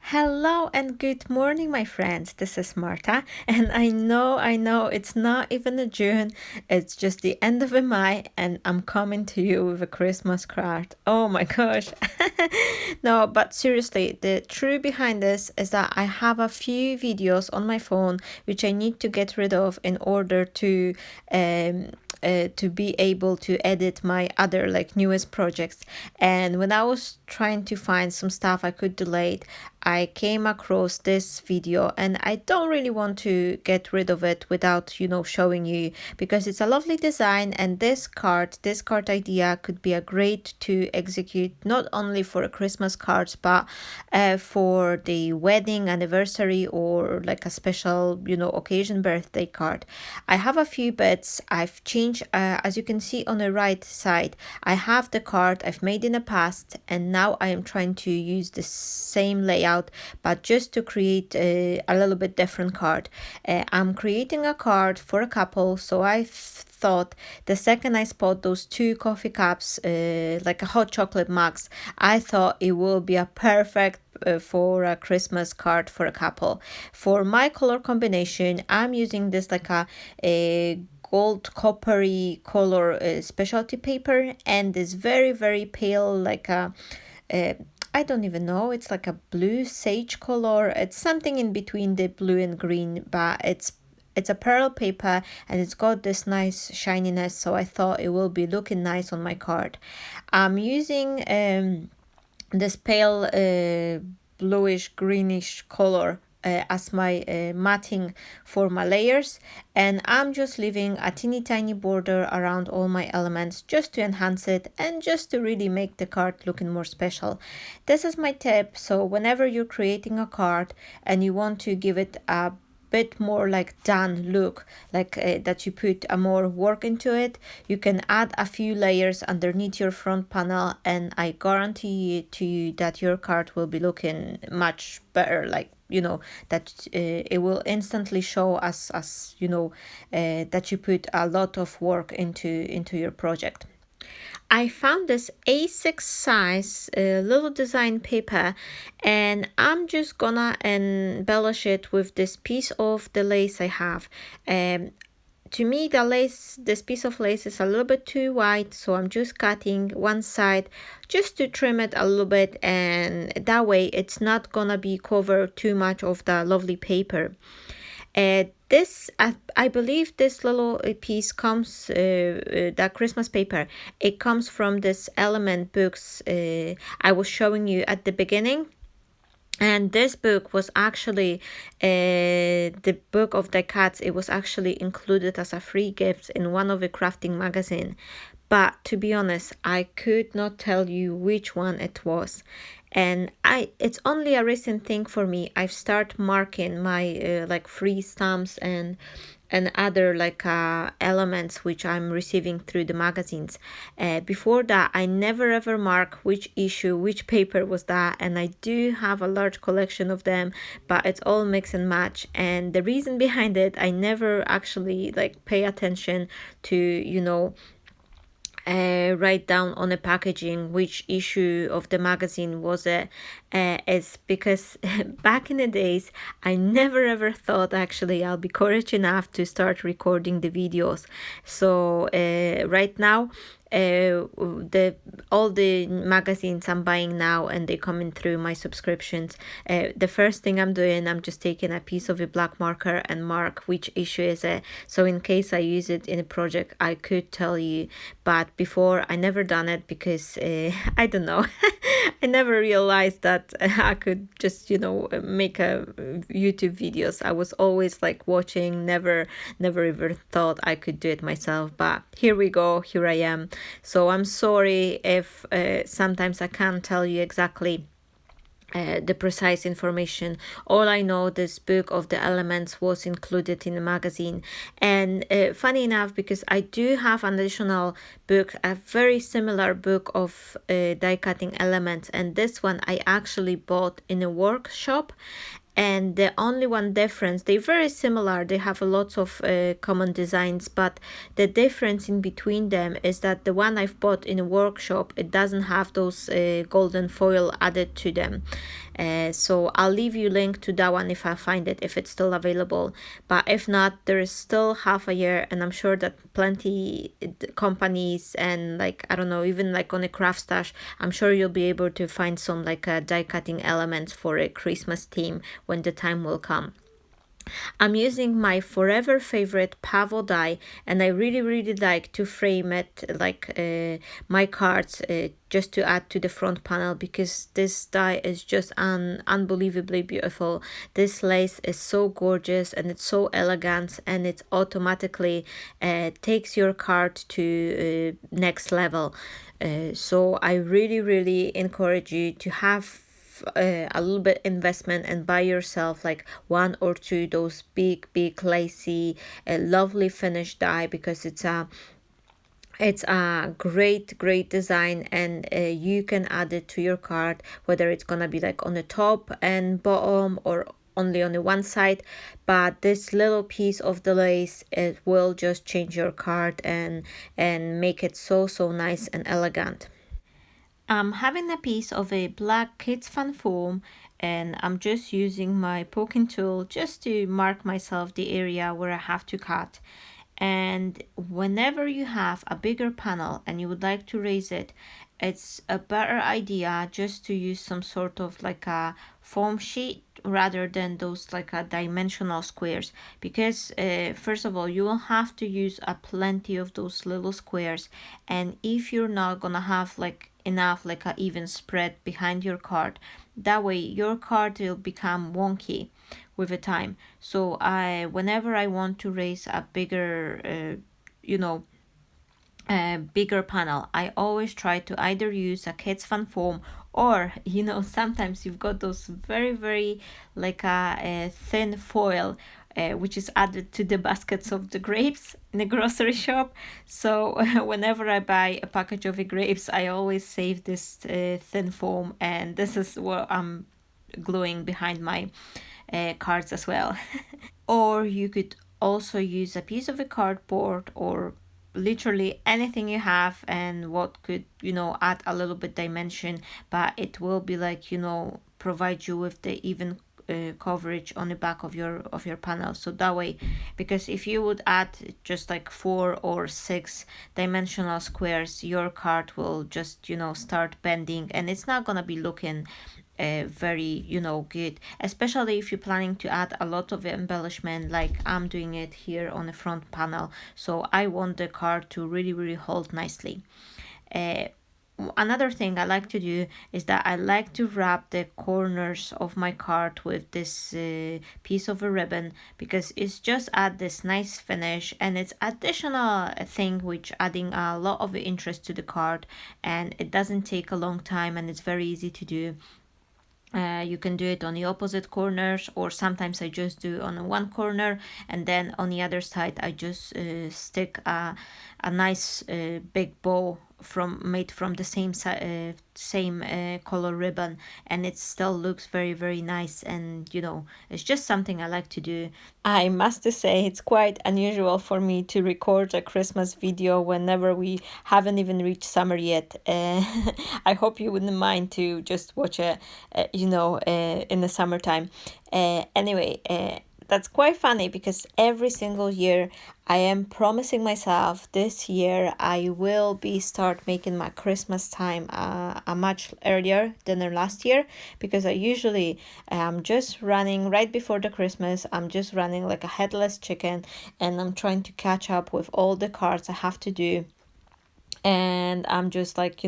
Hello and good morning, my friends. This is Marta, and I know, it's not even a June, it's just the end of a May, and I'm coming to you with a Christmas card. Oh my gosh. No, but seriously, the truth behind this is that I have a few videos on my phone which I need to get rid of in order to be able to edit my other like newest projects. And when I was trying to find some stuff I could delete, I came across this video, and I don't really want to get rid of it without showing you, because it's a lovely design, and this card idea could be a great to execute not only for a Christmas cards, but for the wedding anniversary or like a special occasion birthday card. I have a few bits I've changed. As you can see on the right side, I have the card I've made in the past, and now I am trying to use the same layout, but just to create a little bit different card. I'm creating a card for a couple, so I thought the second I spot those two coffee cups, like a hot chocolate mugs, I thought it will be a perfect for a Christmas card for a couple. For my color combination, I'm using this like a gold coppery color specialty paper, and this very pale like a I don't even know, it's like a blue sage color. It's something in between the blue and green, but it's a pearl paper, and it's got this nice shininess, so I thought it will be looking nice on my card. I'm using this pale bluish greenish color as my matting for my layers, and I'm just leaving a teeny tiny border around all my elements just to enhance it and just to really make the card looking more special. This is my tip. So whenever you're creating a card and you want to give it a bit more like done look, like that you put a more work into it, you can add a few layers underneath your front panel, and I guarantee to you that your card will be looking much better, like that it will instantly show as that you put a lot of work into your project. I found this A6 size little design paper, and I'm just gonna embellish it with this piece of the lace I have. To me, this piece of lace is a little bit too wide, so I'm just cutting one side just to trim it a little bit, and that way it's not gonna be covered too much of the lovely paper. I believe this little piece comes, that Christmas paper, it comes from this element books I was showing you at the beginning. And this book was actually the book of the cats. It was actually included as a free gift in one of the crafting magazine. But to be honest, I could not tell you which one it was. And it's only a recent thing for me. I've started marking my like free stamps and other like elements which I'm receiving through the magazines. Before that, I never ever mark which issue, which paper was that, and I do have a large collection of them, but it's all mix and match. And the reason behind it, I never actually like pay attention to write down on the packaging which issue of the magazine was it, is because back in the days I never ever thought actually I'll be courage enough to start recording the videos. So right now, the all the magazines I'm buying now, and they coming through my subscriptions, the first thing I'm doing, I'm just taking a piece of a black marker and mark which issue is it, so in case I use it in a project I could tell you. But before, I never done it because I don't know. I never realized that I could just make a YouTube videos. I was always like watching, never ever thought I could do it myself, but here we go, here I am. So I'm sorry if sometimes I can't tell you exactly the precise information. All I know, this book of the elements was included in the magazine. And funny enough, because I do have an additional book, a very similar book of die cutting elements, and this one I actually bought in a workshop. And the only one difference, they're very similar, they have lots of common designs, but the difference in between them is that the one I've bought in a workshop, it doesn't have those golden foil added to them. So I'll leave you link to that one if I find it, if it's still available. But if not, there is still half a year, and I'm sure that plenty companies and like, I don't know, even like on a craft stash, I'm sure you'll be able to find some like die cutting elements for a Christmas theme when the time will come. I'm using my forever favorite Pavo die, and I really like to frame it like my cards, just to add to the front panel, because this die is just unbelievably beautiful. This lace is so gorgeous and it's so elegant, and it automatically takes your card to next level. So I really encourage you to have a little bit investment and buy yourself like one or two those big lacy lovely finished die, because it's a great design, and you can add it to your card, whether it's gonna be like on the top and bottom or only on the one side. But this little piece of the lace, it will just change your card and make it so nice and elegant. I'm having a piece of a black kids fan foam, and I'm just using my poking tool just to mark myself the area where I have to cut. And whenever you have a bigger panel and you would like to raise it, it's a better idea just to use some sort of like a foam sheet rather than those like a dimensional squares, because first of all, you will have to use a plenty of those little squares, and if you're not gonna have like enough like a even spread behind your card, that way your card will become wonky with the time. So I whenever I want to raise a bigger you know a bigger panel, I always try to either use a kids fan foam, or sometimes you've got those very like a thin foil, which is added to the baskets of the grapes in the grocery shop. So whenever I buy a package of the grapes, I always save this thin foam, and this is what I'm gluing behind my cards as well. Or you could also use a piece of a cardboard, or literally anything you have, and what could add a little bit dimension, but it will be like provide you with the even coverage on the back of your panel. So that way, because if you would add just like 4 or 6 dimensional squares, your card will just start bending, and it's not gonna be looking very good, especially if you're planning to add a lot of embellishment like I'm doing it here on the front panel. So I want the card to really hold nicely. uh, Another thing I like to do is that I like to wrap the corners of my card with this piece of a ribbon, because it's just add this nice finish, and it's additional thing which adding a lot of interest to the card, and it doesn't take a long time, and it's very easy to do. You can do it on the opposite corners, or sometimes I just do on one corner, and then on the other side I just stick a nice big bow made from the same color ribbon, and it still looks very nice, and it's just something I like to do. I must say it's quite unusual for me to record a Christmas video whenever we haven't even reached summer yet. I hope you wouldn't mind to just watch it, in the summertime. Anyway, that's quite funny, because every single year I am promising myself this year I will be start making my Christmas time a much earlier than the last year, because I usually am just running right before the Christmas. I'm just running like a headless chicken, and I'm trying to catch up with all the cards I have to do, and I'm just like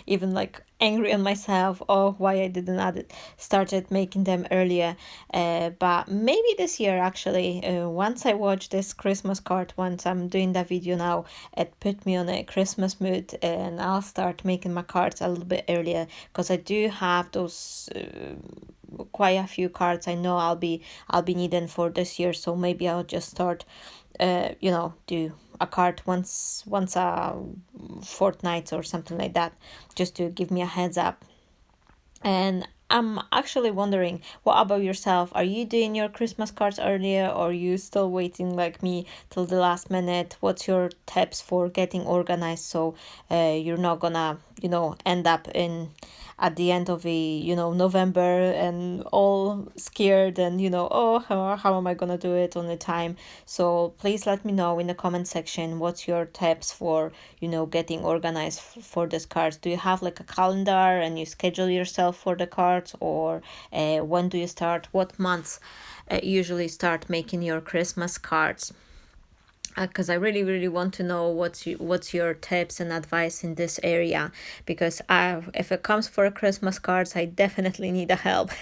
even like angry on myself, oh, why I didn't add it started making them earlier. But maybe this year actually, once I watch this Christmas card, once I'm doing that video now, it put me on a Christmas mood, and I'll start making my cards a little bit earlier, because I do have those quite a few cards I know I'll be needing for this year. So maybe I'll just start do a card once a fortnight or something like that, just to give me a heads up. And I'm actually wondering, what about yourself? Are you doing your Christmas cards earlier, or are you still waiting like me till the last minute? What's your tips for getting organized, so you're not gonna end up in at the end of the, November, and all scared, and oh, how am I gonna do it on the time? So please let me know in the comment section what's your tips for getting organized for these cards. Do you have like a calendar and you schedule yourself for the cards, or when do you start, what months usually start making your Christmas cards? Because I really, really want to know what's your tips and advice in this area, because if it comes for Christmas cards, I definitely need a help.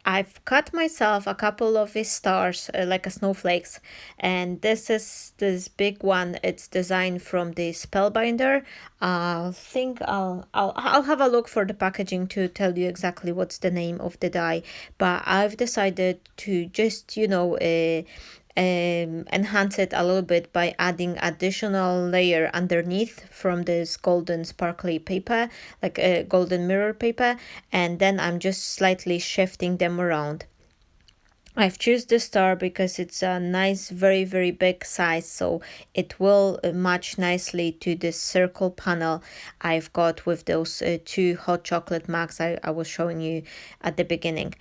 I've cut myself a couple of these stars, like a snowflakes, and this is this big one. It's designed from the Spellbinder. I think I'll have a look for the packaging to tell you exactly what's the name of the die, but I've decided to just enhance it a little bit by adding additional layer underneath from this golden sparkly paper, like a golden mirror paper, and then I'm just slightly shifting them around. I've choose the star because it's a nice, very, very big size, so it will match nicely to this circle panel I've got with those two hot chocolate mugs I was showing you at the beginning.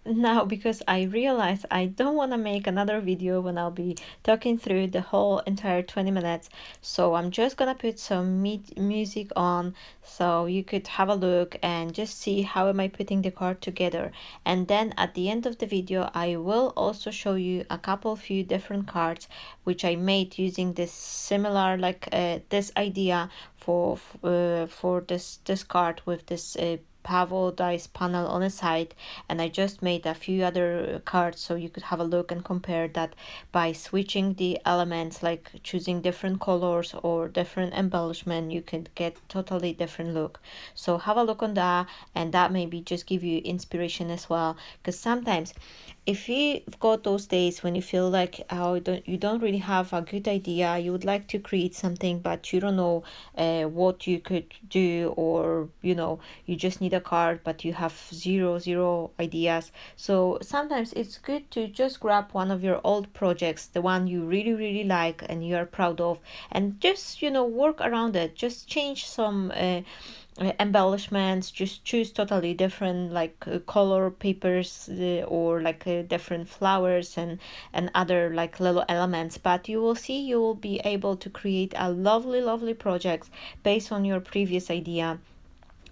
Now, because I realize I don't want to make another video when I'll be talking through the whole entire 20 minutes, so I'm just gonna put some music on so you could have a look and just see how am I putting the card together. And then at the end of the video, I will also show you a few different cards which I made using this similar, like this idea for this card with this pavo dice panel on the side, and I just made a few other cards so you could have a look and compare that by switching the elements, like choosing different colors or different embellishment. You could get totally different look. So have a look on that, and that maybe just give you inspiration as well, because sometimes if you've got those days when you feel like you don't really have a good idea, you would like to create something but you don't know what you could do, or you just need a card but you have zero ideas. So sometimes it's good to just grab one of your old projects, the one you really, really like and you are proud of, and just work around it. Just change some embellishments, just choose totally different, like color papers, or like different flowers and other like little elements, but you will see you will be able to create a lovely project based on your previous idea.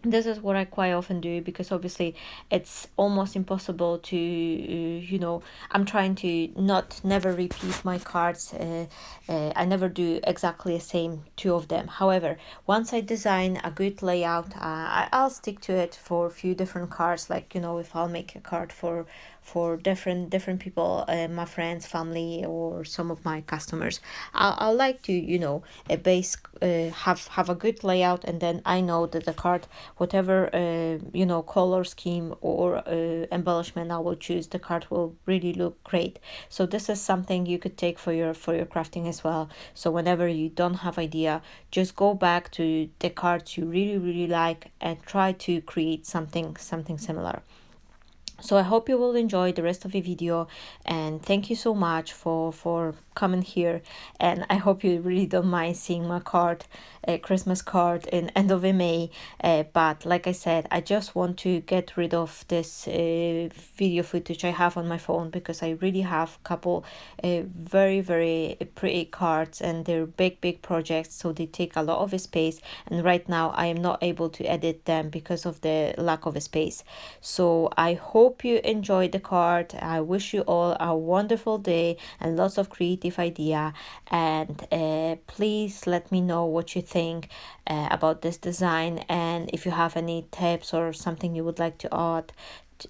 This is what I quite often do, because obviously it's almost impossible to I'm trying to not never repeat my cards. I never do exactly the same two of them. However, once I design a good layout, I'll stick to it for a few different cards, like if I'll make a card for different people, my friends, family, or some of my customers, I'll like to base have a good layout, and then I know that the card, whatever color scheme or embellishment I will choose, the card will really look great. So this is something you could take for your crafting as well. So whenever you don't have idea, just go back to the cards you really like and try to create something similar. So I hope you will enjoy the rest of the video, and thank you so much for coming here, and I hope you really don't mind seeing my card, Christmas card in end of May. But like I said, I just want to get rid of this video footage I have on my phone, because I really have a couple very pretty cards, and they're big projects, so they take a lot of space, and right now I am not able to edit them because of the lack of space. So I hope you enjoyed the card. I wish you all a wonderful day and lots of creative idea, and please let me know what you think about this design, and if you have any tips or something you would like to add,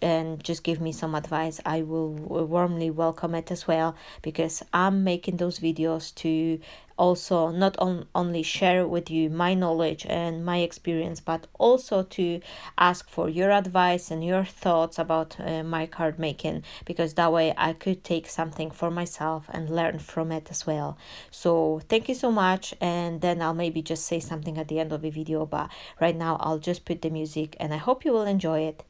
and just give me some advice. I will warmly welcome it as well, because I'm making those videos to also not only share with you my knowledge and my experience, but also to ask for your advice and your thoughts about my card making, because that way I could take something for myself and learn from it as well. So thank you so much, and then I'll maybe just say something at the end of the video, but right now I'll just put the music, and I hope you will enjoy it.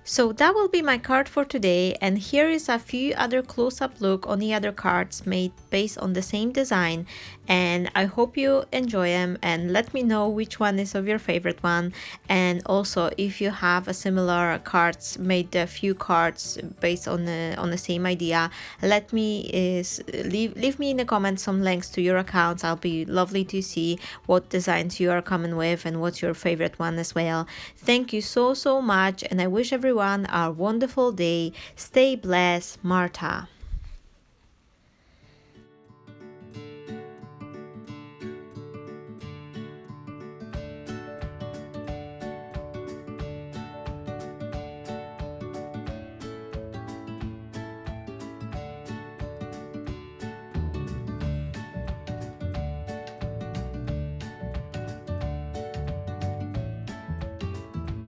So that will be my card for today, and here is a few other close-up look on the other cards made based on the same design, and I hope you enjoy them and let me know which one is of your favorite one. And also if you have a similar cards, made a few cards based on the same idea, let me leave me in the comments some links to your accounts. I'll be lovely to see what designs you are coming with and what's your favorite one as well. Thank you so much, and I wish everyone a wonderful day. Stay blessed, Marta.